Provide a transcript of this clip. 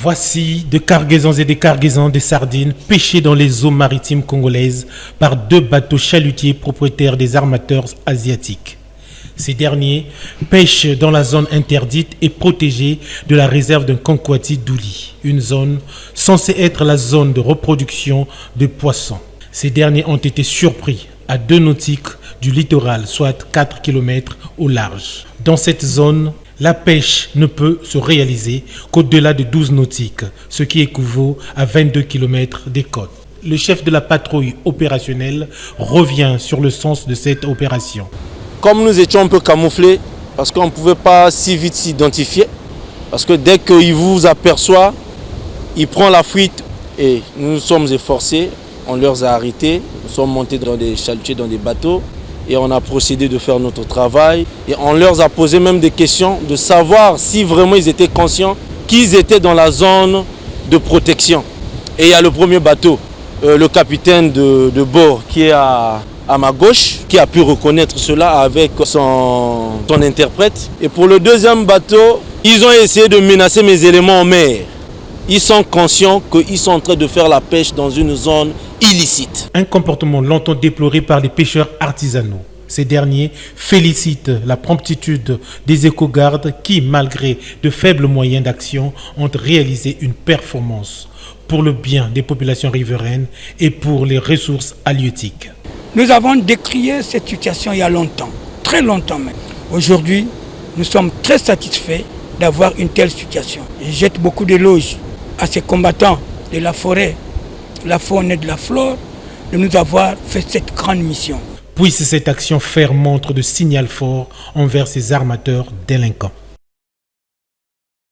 Voici de cargaisons et des cargaisons de sardines pêchées dans les eaux maritimes congolaises par 2 bateaux chalutiers propriétaires des armateurs asiatiques. Ces derniers pêchent dans la zone interdite et protégée de la réserve d'un Kankwati Douli, une zone censée être la zone de reproduction de poissons. Ces derniers ont été surpris à 2 nautiques du littoral, soit 4 km au large. Dans cette zone, la pêche ne peut se réaliser qu'au-delà de 12 nautiques, ce qui équivaut à 22 km des côtes. Le chef de la patrouille opérationnelle revient sur le sens de cette opération. Comme nous étions un peu camouflés, parce qu'on ne pouvait pas si vite s'identifier, parce que dès qu'il vous aperçoit, il prend la fuite et nous nous sommes efforcés, on leur a arrêtés, nous sommes montés dans des chalutiers, dans des bateaux, et on a procédé de faire notre travail. Et on leur a posé même des questions de savoir si vraiment ils étaient conscients qu'ils étaient dans la zone de protection. Et il y a le premier bateau, le capitaine de bord qui est à ma gauche, qui a pu reconnaître cela avec son interprète. Et pour le deuxième bateau, ils ont essayé de menacer mes éléments en mer. Ils sont conscients qu'ils sont en train de faire la pêche dans une zone illicite. Un comportement longtemps déploré par les pêcheurs artisanaux. Ces derniers félicitent la promptitude des éco-gardes qui, malgré de faibles moyens d'action, ont réalisé une performance pour le bien des populations riveraines et pour les ressources halieutiques. Nous avons décrié cette situation il y a longtemps, très longtemps même. Aujourd'hui, nous sommes très satisfaits d'avoir une telle situation. Je jette beaucoup d'éloges à ces combattants de la forêt, la faune et de la flore, de nous avoir fait cette grande mission. Puisse cette action faire montre de signal fort envers ces armateurs délinquants.